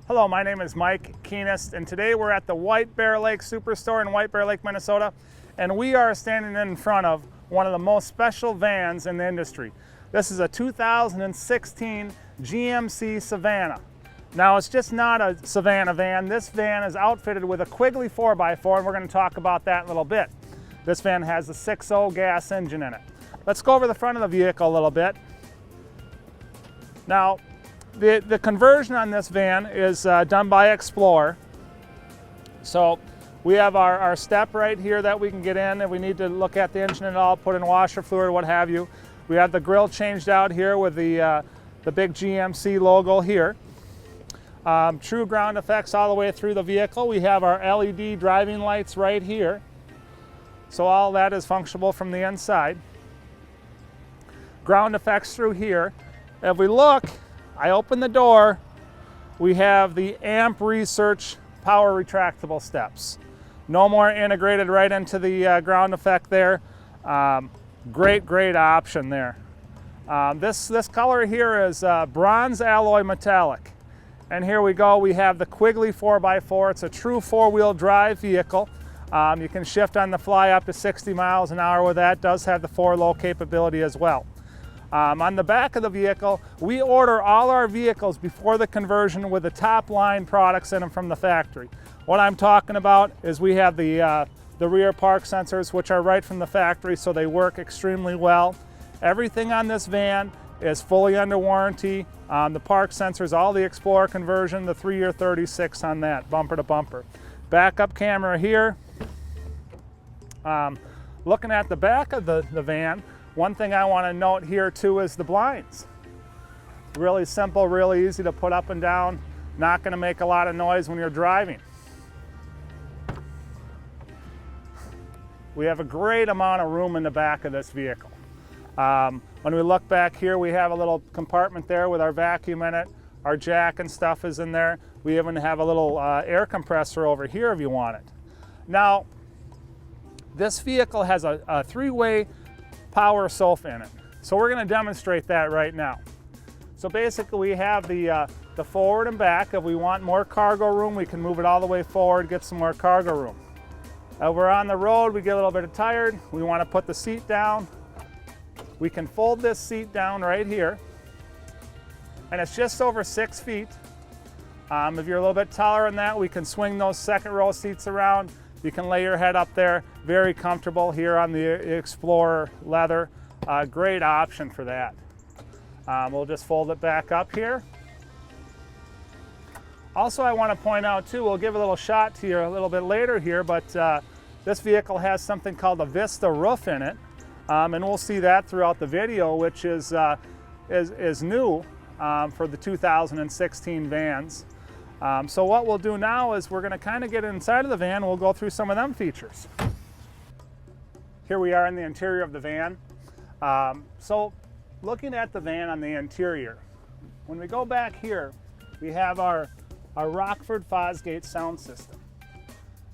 Hello, my name is Mike Keenest, and today we're at the White Bear Lake Superstore in White Bear Lake, Minnesota, and we are standing in front of one of the most special vans in the industry. This is a 2016 GMC Savana. Now, it's just not a Savana van. This van is outfitted with a Quigley 4x4, and we're going to talk about that in a little bit. This van has a 6.0 gas engine in it. Let's go over the front of the vehicle a little bit. Now, the conversion on this van is done by Explorer. So we have our step right here that we can get in if we need to look at the engine at all, put in washer fluid, what have you. We have the grille changed out here with the big GMC logo here. True ground effects all the way through the vehicle. We have our LED driving lights right here. So all that is functional from the inside. Ground effects through here. If we look, I open the door, we have the AMP Research power retractable steps. No more integrated right into the ground effect there. Great option there. This color here is bronze alloy metallic. And here we go, we have the Quigley 4x4. It's a true four-wheel drive vehicle. You can shift on the fly up to 60 miles an hour with that. It does have the 4-low capability as well. On the back of the vehicle, we order all our vehicles before the conversion with the top line products in them from the factory. What I'm talking about is we have the rear park sensors, which are right from the factory, so they work extremely well. Everything on this van is fully under warranty. The park sensors, all the Explorer conversion, the 3-year 36 on that, bumper to bumper. Backup camera here. Looking at the back of the van, one thing I want to note here too is the blinds. Really simple, really easy to put up and down, not going to make a lot of noise when you're driving. We have a great amount of room in the back of this vehicle. When we look back here, we have a little compartment there with our vacuum in it. Our jack and stuff is in there. We even have a little air compressor over here if you want it. Now, this vehicle has a 3-way power sofa in it. So we're going to demonstrate that right now. So basically we have the forward and back. If we want more cargo room, we can move it all the way forward, get some more cargo room. If we're on the road, we get a little bit tired, we want to put the seat down. We can fold this seat down right here, and it's just over 6 feet. If you're a little bit taller than that, we can swing those second row seats around. You can lay your head up there, very comfortable here on the Explorer leather. Great option for that. We'll just fold it back up here. Also, I want to point out too, we'll give a little shot to you a little bit later here, but this vehicle has something called a Vista roof in it. And we'll see that throughout the video, which is new for the 2016 vans. So what we'll do now is we're going to kind of get inside of the van and we'll go through some of them features. Here we are in the interior of the van. So looking at the van on the interior, when we go back here, we have our Rockford Fosgate sound system.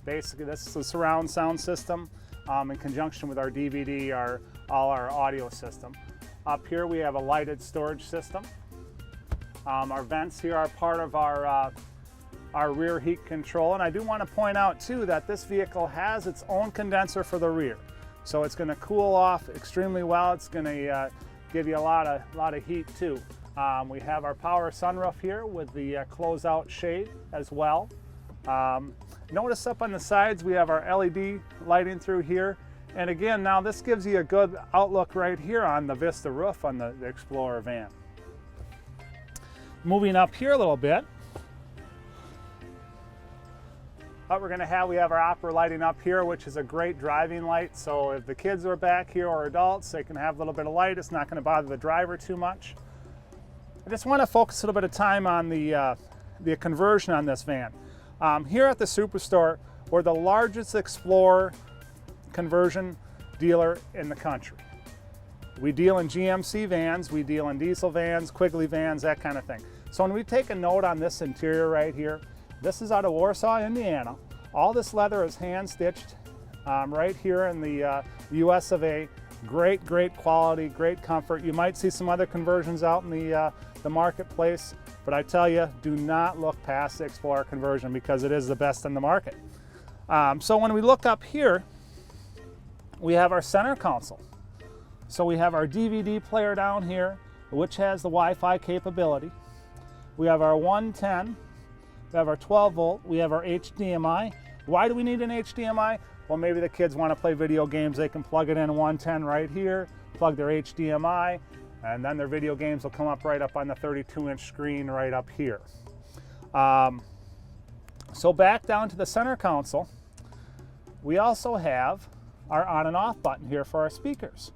Basically, this is a surround sound system in conjunction with our DVD, all our audio system. Up here we have a lighted storage system. Our vents here are part of our rear heat control, and I do want to point out too that this vehicle has its own condenser for the rear, so it's going to cool off extremely well. It's going to give you a lot of heat too. We have our power sunroof here with the closeout shade as well. Notice up on the sides we have our LED lighting through here, and again, now this gives you a good outlook right here on the Vista roof on the Explorer van. Moving up here a little bit, what we're going to have, we have our opera lighting up here, which is a great driving light. So if the kids are back here or adults, they can have a little bit of light. It's not going to bother the driver too much. I just want to focus a little bit of time on the conversion on this van. Here at the Superstore, we're the largest Explorer conversion dealer in the country. We deal in GMC vans, we deal in diesel vans, Quigley vans, that kind of thing. So when we take a note on this interior right here, this is out of Warsaw, Indiana. All this leather is hand stitched right here in the US of A. Great quality, great comfort. You might see some other conversions out in the the marketplace, but I tell you, do not look past the Explorer conversion because it is the best in the market. So when we look up here, we have our center console. So we have our DVD player down here, which has the Wi-Fi capability. We have our 110, we have our 12 volt, we have our HDMI. Why do we need an HDMI? Well, maybe the kids want to play video games, they can plug it in 110 right here, plug their HDMI, and then their video games will come up right up on the 32-inch screen right up here. So back down to the center console, we also have our on and off button here for our speakers.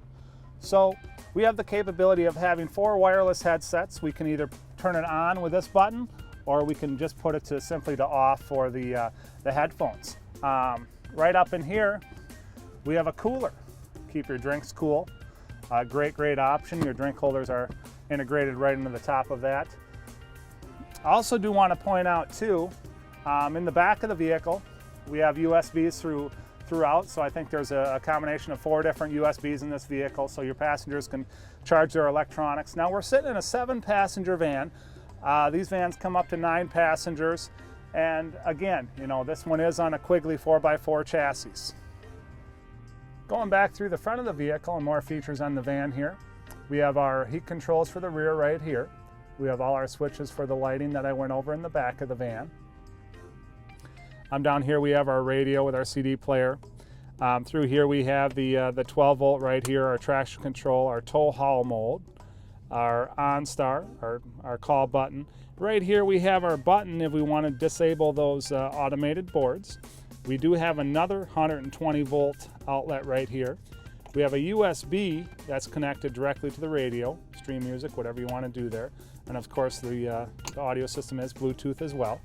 So we have the capability of having 4 wireless headsets. We can either turn it on with this button, or we can just put it to simply to off for the headphones. Right up in here, we have a cooler. Keep your drinks cool. Great option. Your drink holders are integrated right into the top of that. I also do want to point out too, in the back of the vehicle, we have USBs throughout, so I think there's a combination of 4 different USBs in this vehicle, so your passengers can charge their electronics. Now we're sitting in a 7-passenger van. These vans come up to 9 passengers, and again, you know, this one is on a Quigley 4x4 chassis. Going back through the front of the vehicle and more features on the van here, we have our heat controls for the rear right here. We have all our switches for the lighting that I went over in the back of the van. Down here we have our radio with our CD player. Through here we have the 12 volt right here, our traction control, our tow haul mode, our OnStar, our call button. Right here we have our button if we want to disable those automated boards. We do have another 120 volt outlet right here. We have a USB that's connected directly to the radio, stream music, whatever you want to do there. And of course the audio system is Bluetooth as well.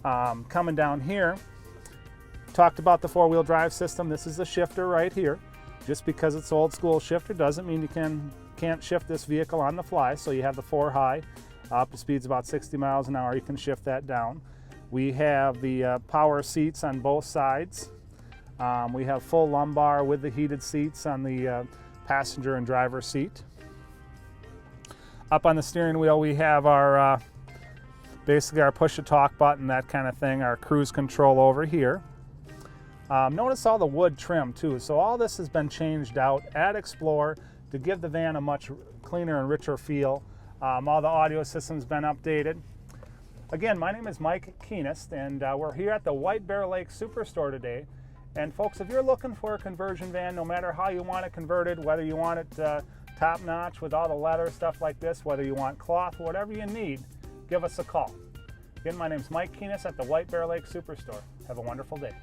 Coming down here, talked about the 4-wheel drive system. This is the shifter right here. Just because it's old school shifter doesn't mean you can't shift this vehicle on the fly. So you have the 4 high, up to speeds about 60 miles an hour. You can shift that down. We have the power seats on both sides. We have full lumbar with the heated seats on the passenger and driver seat. Up on the steering wheel we have our basically our push-to-talk button, that kind of thing, our cruise control over here. Notice all the wood trim too. So all this has been changed out at Explorer to give the van a much cleaner and richer feel. All the audio system's been updated. Again, my name is Mike Keenest, and we're here at the White Bear Lake Superstore today. And folks, if you're looking for a conversion van, no matter how you want it converted, whether you want it top-notch with all the leather, stuff like this, whether you want cloth, whatever you need, give us a call. Again, my name's Mike Keenest at the White Bear Lake Superstore. Have a wonderful day.